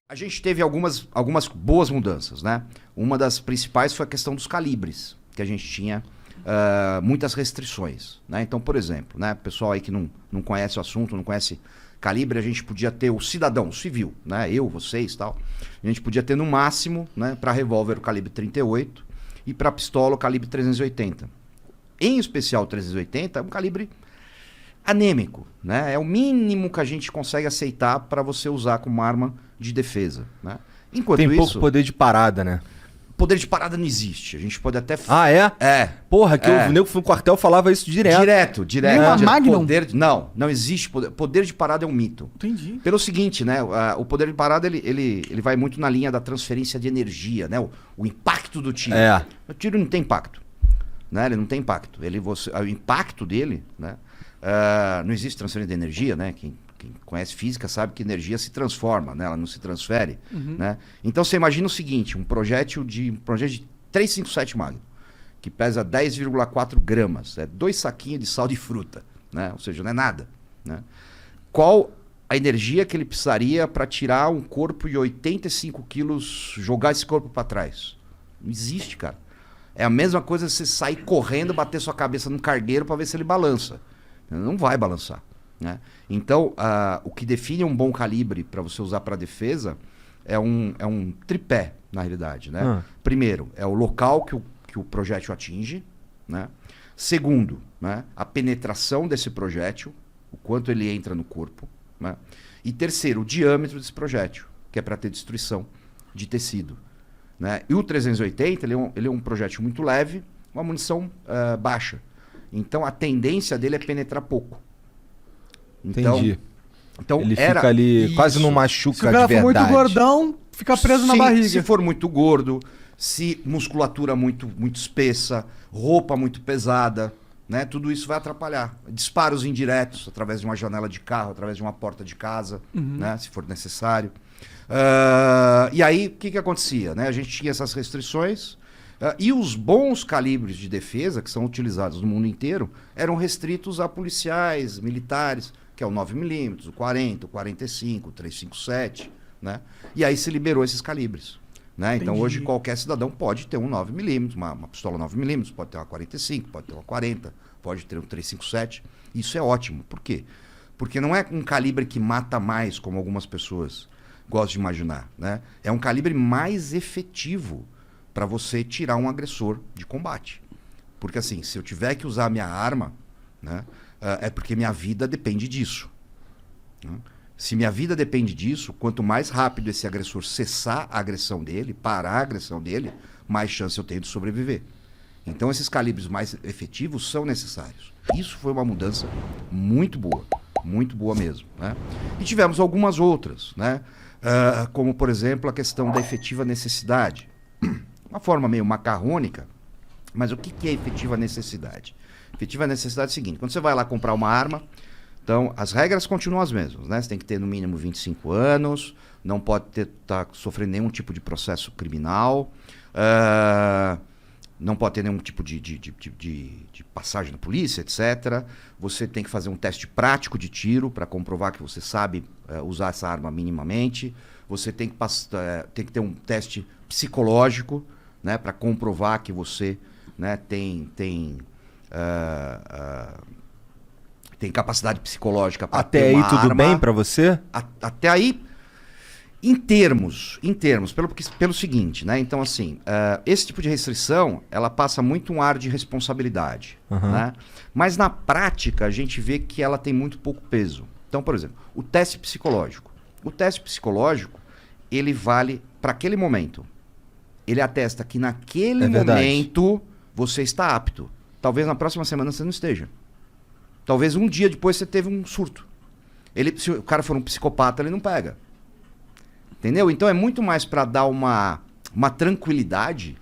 A gente teve algumas boas mudanças, né? Uma das principais foi a questão dos calibres, que a gente tinha muitas restrições, né? Então, por exemplo, né, pessoal aí que não conhece o assunto, não conhece calibre, a gente podia ter o cidadão, o civil, né? Eu, vocês e tal. A gente podia ter no máximo, né, para revólver o calibre 38 e para pistola o calibre 380. Em especial o 380 é um calibre anêmico, né? É o mínimo que a gente consegue aceitar para você usar como arma de defesa, né? Enquanto Tem isso, pouco poder de parada, né? poder de parada não existe. A gente pode até... Ah, é? É. Porra, que o nego que foi no quartel falava isso direto. Direto. Nem uma Magnum? Não existe poder. Poder de parada é um mito. Entendi. Pelo seguinte, né? O poder de parada, ele vai muito na linha da transferência de energia, né? O impacto do tiro. É. O tiro não tem impacto, né? Ele não tem impacto. O impacto dele, né? Não existe transferência de energia, né? Quem conhece física sabe que energia se transforma, né? Ela não se transfere, né? Então você imagina o seguinte, um projétil de 357 Magnum, que pesa 10,4 gramas, é 2 saquinhos de sal de fruta, né? Ou seja, não é nada, né? Qual a energia que ele precisaria para tirar um corpo de 85 quilos, jogar esse corpo para trás? Não existe, cara. É a mesma coisa você sair correndo, bater sua cabeça num cargueiro para ver se ele balança. Não vai balançar, né? Então, o que define um bom calibre para você usar para defesa é um tripé, na realidade, né? Primeiro, é o local que o projétil atinge, né? Segundo, né, a penetração desse projétil, o quanto ele entra no corpo, né? E terceiro, o diâmetro desse projétil, que é para ter destruição de tecido, né? E o 380, ele é um projétil muito leve, uma munição baixa. Então a tendência dele é penetrar pouco. Entendi. Então ele fica ali, isso. quase não machuca Se o cara de for muito verdade. gordão, fica preso na barriga. Se for muito gordo, se musculatura muito espessa, roupa muito pesada, né? Tudo isso vai atrapalhar. Disparos indiretos, através de uma janela de carro, através de uma porta de casa, né? Se for necessário. E aí, o que acontecia, né? A gente tinha essas restrições. E os bons calibres de defesa, que são utilizados no mundo inteiro, eram restritos a policiais, militares, que é o 9mm, o 40, o 45, o 357, né? E aí se liberou esses calibres, né? Então hoje qualquer cidadão pode ter um 9mm, uma pistola 9mm, pode ter uma 45, pode ter uma 40, pode ter um 357. Isso é ótimo. Por quê? Porque não é um calibre que mata mais, como algumas pessoas gostam de imaginar, né? É um calibre mais efetivo para você tirar um agressor de combate. Porque assim, se eu tiver que usar a minha arma, né, é porque minha vida depende disso, né? Se minha vida depende disso, quanto mais rápido esse agressor cessar a agressão dele, parar a agressão dele, mais chance eu tenho de sobreviver. Então esses calibres mais efetivos são necessários. Isso foi uma mudança muito boa mesmo, né? E tivemos algumas outras, né? Como por exemplo a questão da efetiva necessidade. Uma forma meio macarrônica, mas o que é efetiva necessidade? Efetiva necessidade é o seguinte: quando você vai lá comprar uma arma, então as regras continuam as mesmas, né? Você tem que ter no mínimo 25 anos, não pode estar sofrendo nenhum tipo de processo criminal, não pode ter nenhum tipo de passagem na polícia, etc. Você tem que fazer um teste prático de tiro para comprovar que você sabe usar essa arma minimamente. Você tem que ter um teste psicológico, né, para comprovar que você, né, tem capacidade psicológica para ter Até uma aí tudo arma. bem para você? Até aí, em termos, pelo seguinte, né? Então assim, esse tipo de restrição, ela passa muito um ar de responsabilidade, né? Mas na prática a gente vê que ela tem muito pouco peso. Então, por exemplo, o teste psicológico. O teste psicológico, ele vale para aquele momento. Ele atesta que naquele momento você está apto. Talvez na próxima semana você não esteja. Talvez um dia depois você teve um surto. Se o cara for um psicopata, ele não pega. Entendeu? Então é muito mais para dar uma tranquilidade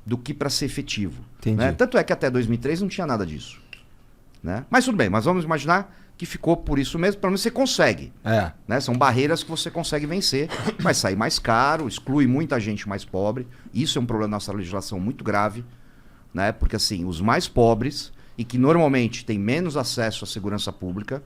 do que para ser efetivo. Né? Tanto é que até 2003 não tinha nada disso, né? Mas tudo bem, mas vamos imaginar que ficou por isso mesmo, pelo menos você consegue. Né? São barreiras que você consegue vencer, vai sair mais caro, exclui muita gente mais pobre. Isso é um problema da nossa legislação muito grave, né? Porque assim, os mais pobres, e que normalmente têm menos acesso à segurança pública,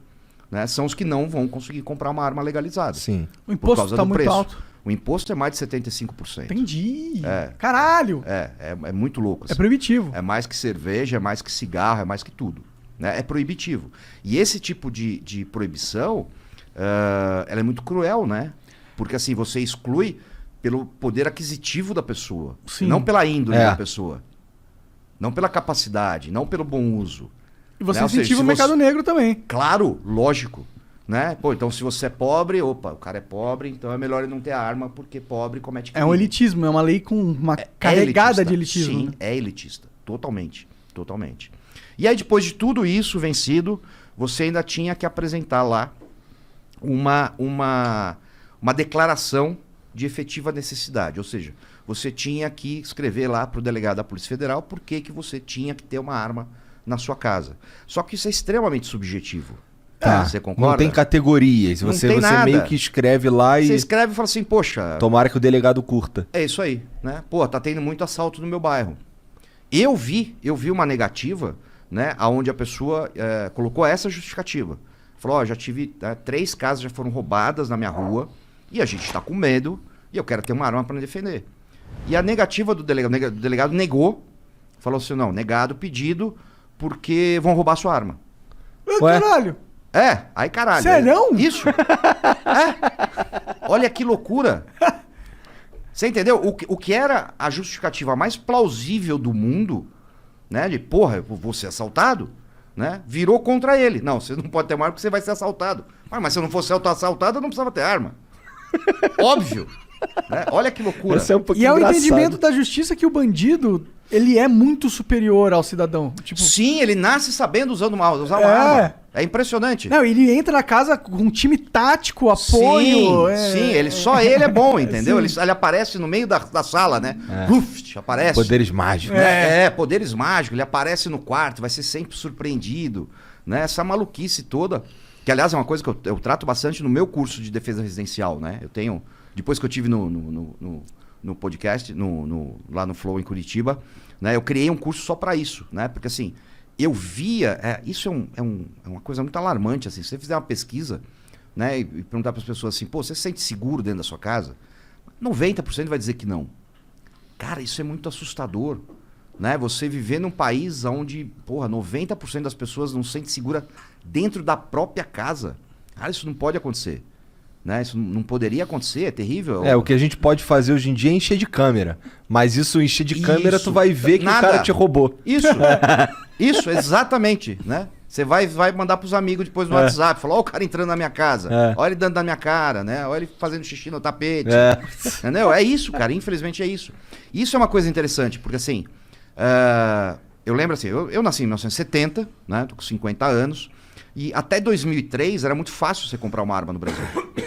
né, são os que não vão conseguir comprar uma arma legalizada. Sim. O imposto está muito alto. O imposto é mais de 75%. Entendi. É. Caralho. É muito louco. É proibitivo. É mais que cerveja, é mais que cigarro, é mais que tudo. Né? É proibitivo. E esse tipo de proibição, ela é muito cruel, né? Porque assim, você exclui pelo poder aquisitivo da pessoa. Sim. Não pela índole da pessoa. Não pela capacidade, não pelo bom uso. E você Né? Ou seja, incentiva se o mercado negro também. Claro, lógico. Né? Pô, então se você é pobre, opa, o cara é pobre, então é melhor ele não ter arma porque pobre comete crime. É um elitismo, é uma lei com uma carregada de elitismo. Sim, né? é elitista. Totalmente. Totalmente. E aí, depois de tudo isso vencido, você ainda tinha que apresentar lá uma declaração de efetiva necessidade. Ou seja, você tinha que escrever lá para o delegado da Polícia Federal por que você tinha que ter uma arma na sua casa. Só que isso é extremamente subjetivo. Tá. Você concorda? Não tem categorias. Não Você tem nada. meio que escreve lá e... Você escreve e fala assim, poxa... Tomara que o delegado curta. É isso aí, né? Pô, tá tendo muito assalto no meu bairro. Eu vi uma negativa, né? Onde a pessoa colocou essa justificativa. Falou, já tive 3 casas já foram roubadas na minha rua e a gente tá com medo e eu quero ter uma arma para me defender. E a negativa do delegado negou, falou assim, não, negado o pedido porque vão roubar sua arma. Ué? Caralho. Aí caralho. Sério? Isso. Olha que loucura. Você entendeu? O que era a justificativa mais plausível do mundo, né? De, porra, eu vou ser assaltado, né? Virou contra ele. Não, você não pode ter uma arma porque você vai ser assaltado. Mas se eu não fosse assaltado, eu não precisava ter arma. Óbvio. Né? Olha que loucura. Esse é um pouquinho E é o engraçado. entendimento da justiça que o bandido, ele é muito superior ao cidadão. Tipo, Sim, ele nasce sabendo usar uma arma. É impressionante. não, ele entra na casa com um time tático, apoio. Sim, só ele é bom, entendeu? Ele aparece no meio da sala, né? Uf, aparece. Poderes mágicos. Poderes mágicos. Ele aparece no quarto, vai ser sempre surpreendido. Né? Essa maluquice toda. Que, aliás, é uma coisa que eu trato bastante no meu curso de defesa residencial, né? Eu tenho... Depois que eu tive no podcast, lá no Flow em Curitiba, né? Eu criei um curso só para isso, né? Porque assim... Eu via, isso é uma coisa muito alarmante, assim, se você fizer uma pesquisa, né, e perguntar para as pessoas assim, pô, você se sente seguro dentro da sua casa? 90% vai dizer que não. Cara, isso é muito assustador, né? Você viver num país onde, porra, 90% das pessoas não se sente segura dentro da própria casa. Cara, isso não pode acontecer. Né? Isso não poderia acontecer, é terrível. O que a gente pode fazer hoje em dia é encher de câmera. Mas isso, encher de câmera, tu vai ver que Nada. o cara te roubou. Isso, exatamente, né? Você vai mandar pros amigos depois no WhatsApp, falar, ó o cara entrando na minha casa, olha ele dando na minha cara, né? Olha ele fazendo xixi no tapete. Entendeu? É isso, cara, infelizmente é isso. Isso é uma coisa interessante, porque assim, eu lembro assim, eu nasci em 1970, né? Tô com 50 anos. E até 2003 era muito fácil você comprar uma arma no Brasil.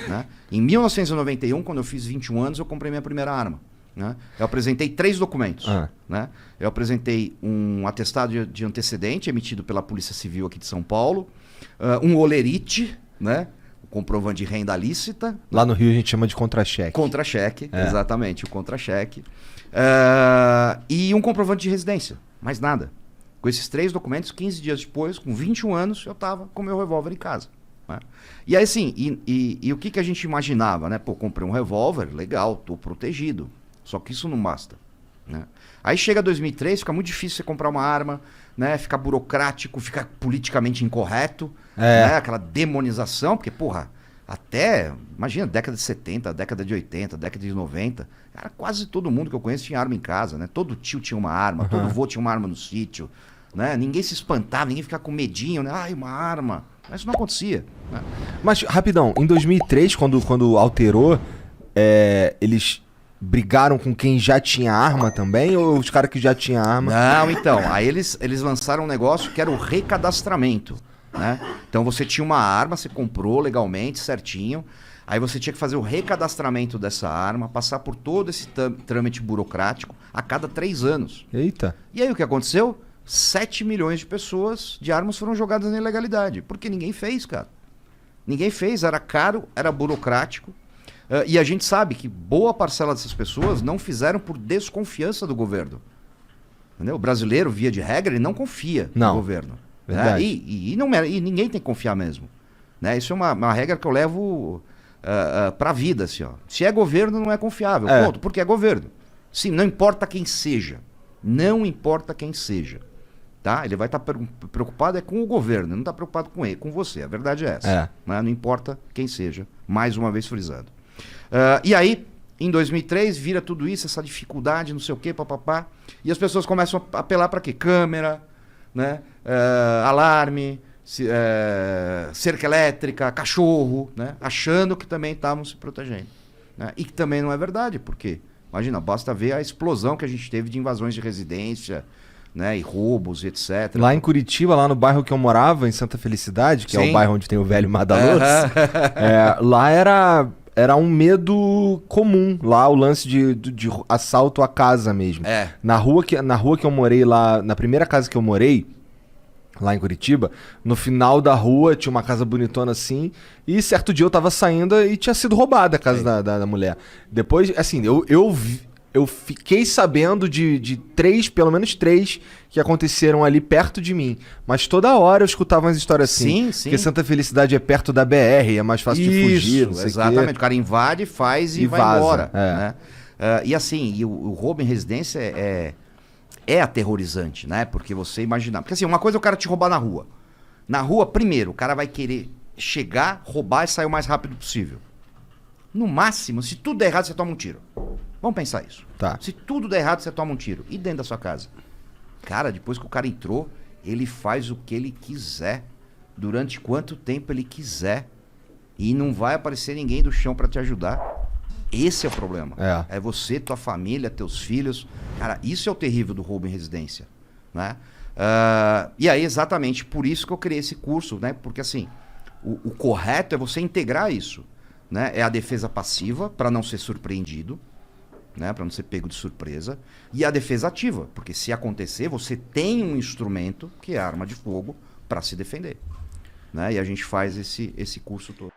Né? Em 1991, quando eu fiz 21 anos, eu comprei minha primeira arma. Né? Eu apresentei 3 documentos. Né? Eu apresentei um atestado de antecedente emitido pela Polícia Civil aqui de São Paulo, um olerite, né? O comprovante de renda lícita. Lá no Rio a gente chama de contra-cheque. Contra-cheque, exatamente, o contra-cheque. E um comprovante de residência, mais nada. Com esses 3 documentos, 15 dias depois, com 21 anos, eu estava com meu revólver em casa. Né? E aí, assim, e o que a gente imaginava, né? Pô, comprei um revólver, legal, tô protegido. Só que isso não basta. Né? Aí chega 2003, fica muito difícil você comprar uma arma, né? Fica burocrático, fica politicamente incorreto, né? Aquela demonização, porque, porra, até, imagina, década de 70, década de 80, década de 90, cara, quase todo mundo que eu conheço tinha arma em casa, né? Todo tio tinha uma arma, todo vô tinha uma arma no sítio. Né? Ninguém se espantava, ninguém ficava com medinho, né? Ai, uma arma. Mas isso não acontecia. Né? Mas, rapidão, em 2003, quando alterou, eles brigaram com quem já tinha arma também? Ou os caras que já tinham arma? Não, então. Aí eles lançaram um negócio que era o recadastramento. Né? Então você tinha uma arma, você comprou legalmente, certinho. Aí você tinha que fazer o recadastramento dessa arma, passar por todo esse trâmite burocrático a cada 3 anos. Eita. E aí o que aconteceu? 7 milhões de pessoas de armas foram jogadas na ilegalidade. Porque ninguém fez, cara. Ninguém fez, era caro, era burocrático. E a gente sabe que boa parcela dessas pessoas não fizeram por desconfiança do governo. Entendeu? O brasileiro, via de regra, ele não confia no governo. Né? E ninguém tem que confiar mesmo. Né? Isso é uma regra que eu levo para a vida, assim, ó. Se é governo, não é confiável. É. Ponto, porque é governo. Sim, não importa quem seja. Não importa quem seja. Tá? Ele vai estar preocupado com o governo, não está preocupado com ele, com você. A verdade é essa. É. Né? Não importa quem seja. Mais uma vez frisando. E aí, em 2003, vira tudo isso, essa dificuldade, não sei o quê, papapá. E as pessoas começam a apelar para quê? Câmera, né? Alarme, cerca elétrica, cachorro, né? Achando que também estavam se protegendo. Né? E que também não é verdade, porque, imagina, basta ver a explosão que a gente teve de invasões de residência, né? E roubos, etc. Lá em Curitiba, lá no bairro que eu morava, em Santa Felicidade, que é Sim. o bairro onde tem o velho Madalotes, lá era um medo comum. Lá o lance de assalto à casa mesmo. Na rua que eu morei lá, na primeira casa que eu morei, lá em Curitiba, no final da rua tinha uma casa bonitona assim, e certo dia eu tava saindo e tinha sido roubada a casa da mulher. Depois, assim, eu fiquei sabendo de pelo menos três que aconteceram ali perto de mim. Mas toda hora eu escutava umas histórias assim. Sim. Porque Santa Felicidade é perto da BR, é mais fácil de fugir. Não sei exatamente. o quê. O cara invade, faz e vai vaza, embora. é. Né? E assim, o roubo em residência é aterrorizante, né? Porque você imaginar. Porque assim, uma coisa é o cara te roubar na rua. Na rua, primeiro, o cara vai querer chegar, roubar e sair o mais rápido possível. No máximo, se tudo der errado, você toma um tiro. Vamos pensar isso. Tá. Se tudo der errado, você toma um tiro. E dentro da sua casa? Cara, depois que o cara entrou, ele faz o que ele quiser. Durante quanto tempo ele quiser. E não vai aparecer ninguém do chão pra te ajudar. Esse é o problema. É você, tua família, teus filhos. Cara, isso é o terrível do roubo em residência. Né? E aí, exatamente por isso que eu criei esse curso. Né? Porque assim, o correto é você integrar isso. Né? É a defesa passiva, para não ser surpreendido. Né, para não ser pego de surpresa, e a defesa ativa, porque se acontecer, você tem um instrumento, que é a arma de fogo, para se defender. Né, e a gente faz esse curso todo.